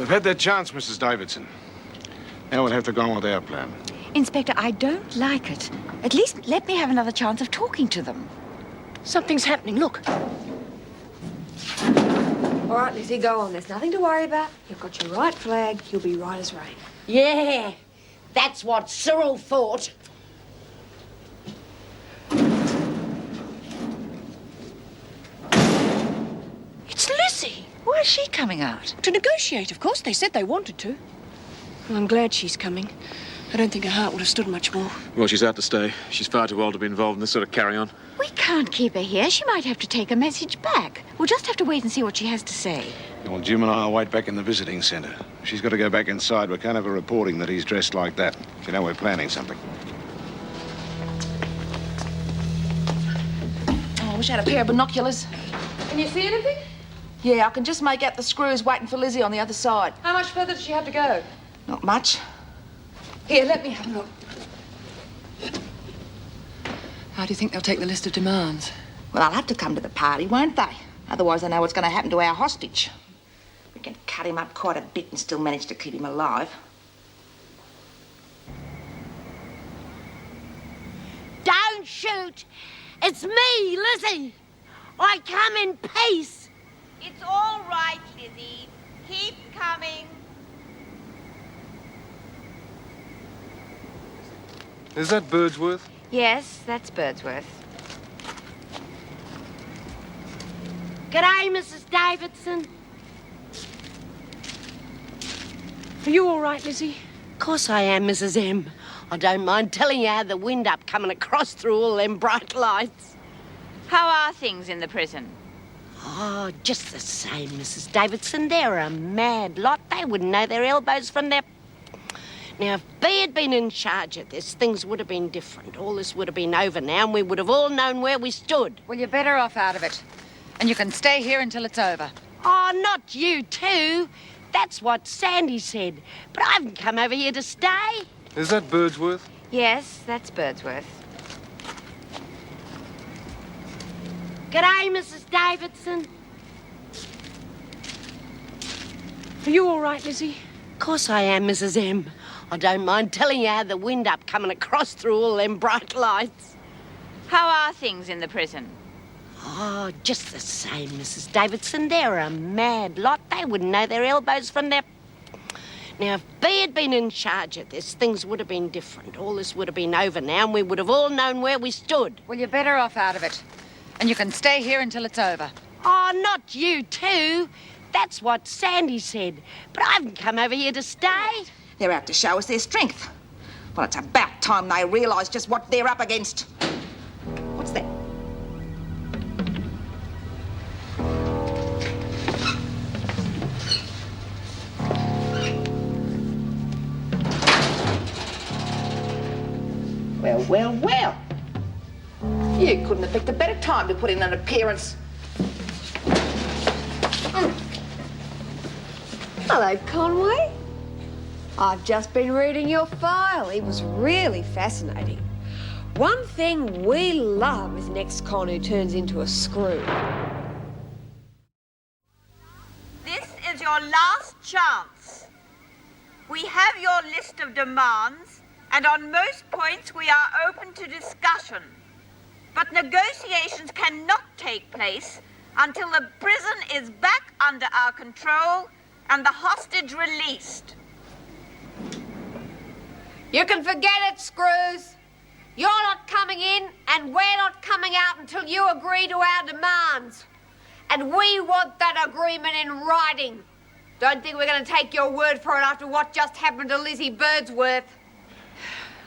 They've had their chance, Mrs. Davidson. Now we'll have to go on with our plan. Inspector, I don't like it. At least let me have another chance of talking to them. Something's happening, look. All right, Lizzie, go on. There's nothing to worry about. You've got your right flag. You'll be right as rain. Yeah, that's what Cyril thought. It's Lizzie. Why is she coming out? To negotiate, of course. They said they wanted to. Well, I'm glad she's coming. I don't think her heart would have stood much more. Well, she's out to stay. She's far too old to be involved in this sort of carry-on. We can't keep her here. She might have to take a message back. We'll just have to wait and see what she has to say. Well, Jim and I will wait back in the visiting centre. She's got to go back inside. We can't have her reporting that he's dressed like that. You know, we're planning something. Oh, I wish I had a pair of binoculars. Can you see anything? Yeah, I can just make out the screws waiting for Lizzie on the other side. How much further does she have to go? Not much. Here, let me have a look. How do you think they'll take the list of demands? Well, they'll have to come to the party, won't they? Otherwise, they know what's going to happen to our hostage. We can cut him up quite a bit and still manage to keep him alive. Don't shoot! It's me, Lizzie! I come in peace! It's all right, Lizzie. Keep coming. Is that Birdsworth? Yes, that's Birdsworth. G'day, Mrs. Davidson. Are you all right, Lizzie? Of course I am, Mrs. M. I don't mind telling you how the wind up coming across through all them bright lights. How are things in the prison? Oh, just the same, Mrs. Davidson. They're a mad lot. They wouldn't know their elbows from their... Now, if B had been in charge of this, things would have been different. All this would have been over now, and we would have all known where we stood. Well, you're better off out of it. And you can stay here until it's over. Oh, not you too. That's what Sandy said. But I haven't come over here to stay. Is that Birdsworth? Yes, that's Birdsworth. G'day, Mrs. Davidson. Are you all right, Lizzie? Of course I am, Mrs. M. I don't mind telling you how the wind up coming across through all them bright lights. How are things in the prison? Oh, just the same, Mrs. Davidson. They're a mad lot. They wouldn't know their elbows from their... Now, if B had been in charge of this, things would have been different. All this would have been over now, and we would have all known where we stood. Well, you're better off out of it. And you can stay here until it's over. Oh, not you too. That's what Sandy said. But I haven't come over here to stay. They're out to show us their strength. Well, it's about time they realise just what they're up against. What's that? Well, well, well. You couldn't have picked a better time to put in an appearance. Hello, Conway. I've just been reading your file. It was really fascinating. One thing we love is an ex-con who turns into a screw. This is your last chance. We have your list of demands, and on most points we are open to discussion. But negotiations cannot take place until the prison is back under our control and the hostage released. You can forget it, Screws. You're not coming in, and we're not coming out until you agree to our demands. And we want that agreement in writing. Don't think we're going to take your word for it after what just happened to Lizzie Birdsworth.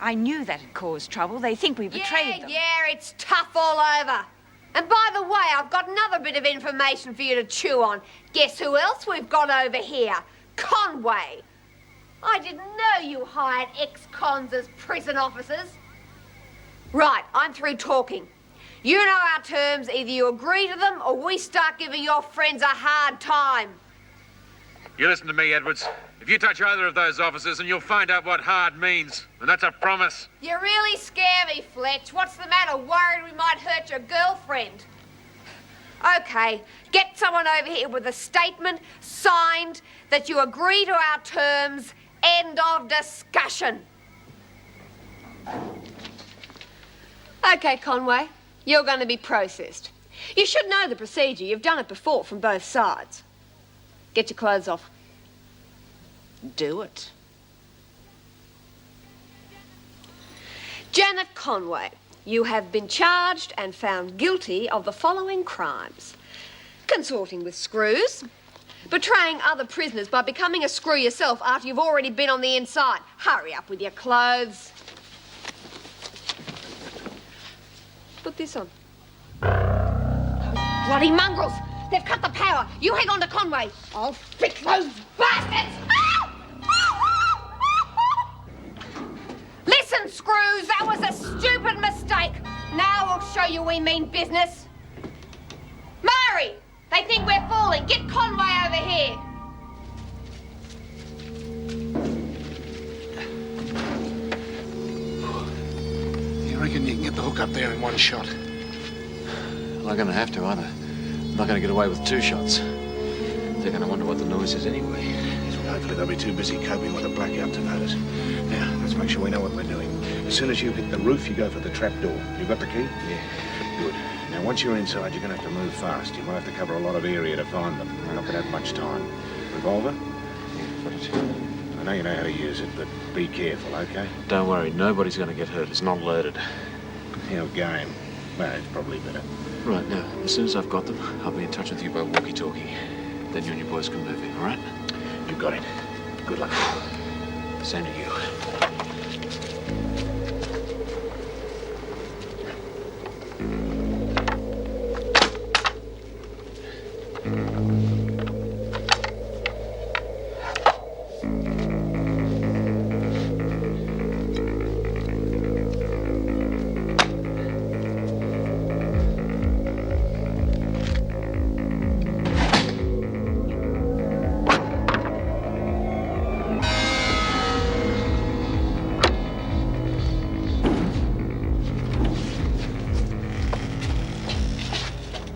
I knew that had caused trouble. They think we betrayed them. Yeah, it's tough all over. And by the way, I've got another bit of information for you to chew on. Guess who else we've got over here? Conway. I didn't know you hired ex-cons as prison officers. Right, I'm through talking. You know our terms. Either you agree to them or we start giving your friends a hard time. You listen to me, Edwards. If you touch either of those officers, and you'll find out what hard means. And that's a promise. You really scare me, Fletch. What's the matter? Worried we might hurt your girlfriend? Okay, get someone over here with a statement signed that you agree to our terms. End of discussion. Okay, Conway, you're going to be processed. You should know the procedure. You've done it before from both sides. Get your clothes off. Do it. Janet Conway, you have been charged and found guilty of the following crimes: consorting with screws, betraying other prisoners by becoming a screw yourself after you've already been on the inside. Hurry up with your clothes. Put this on. Bloody mongrels! They've cut the power. You hang on to Conway. I'll fix those bastards! Listen, screws, that was a stupid mistake. Now I'll show you we mean business. Murray, they think we're fooling. Get Conway over here. You reckon you can get the hook up there in one shot? I'm not going to have to either. I'm not going to get away with 2 shots. They're going to wonder what the noise is anyway. Yes, well, hopefully they'll be too busy coping with the blackout to notice. Now, let's make sure we know what we're doing. As soon as you hit the roof, you go for the trap door. You got the key? Yeah. Good. Now, once you're inside, you're going to have to move fast. You might have to cover a lot of area to find them. We're not going to have much time. Revolver? Yeah, got it. I know you know how to use it, but be careful, okay? Don't worry, nobody's going to get hurt. It's not loaded. Our game. Well, it's probably better. Right, now, as soon as I've got them, I'll be in touch with you by walkie-talkie. Then you and your boys can move in, all right? You got it. Good luck. Same to you.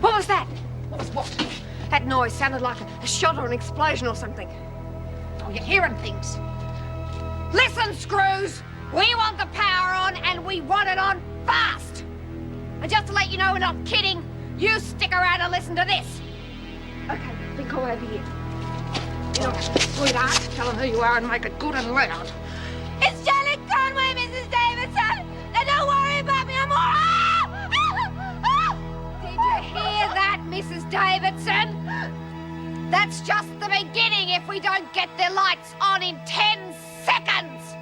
What was that? What was what? That noise sounded like a shot or an explosion or something. Oh, you're hearing things. Listen, screws! We want the power on, and we want it on fast! And just to let you know we're not kidding, you stick around and listen to this. Okay, then come over here. You know, sweetheart, tell them who you are and make it good and loud. It's Janet Conway, Mrs. Davidson. Now don't worry about me. I'm all right. Did you hear that, Mrs. Davidson? That's just the beginning if we don't get the lights on in 10 seconds!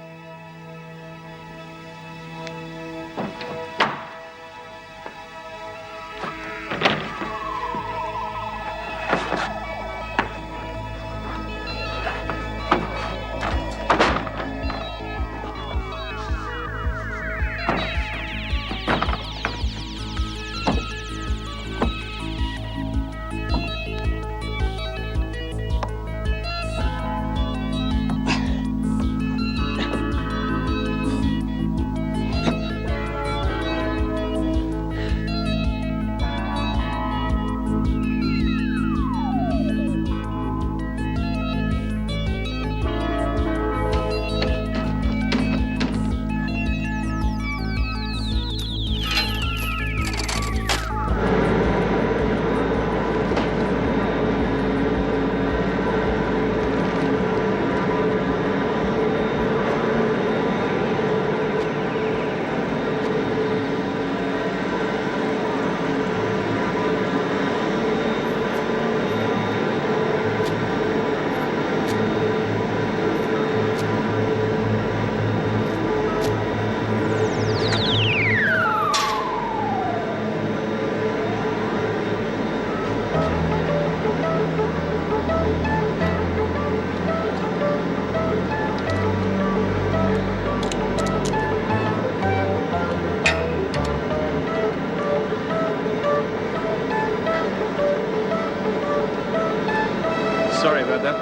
Sorry about that.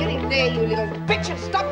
Get in there, you little bitch, and stop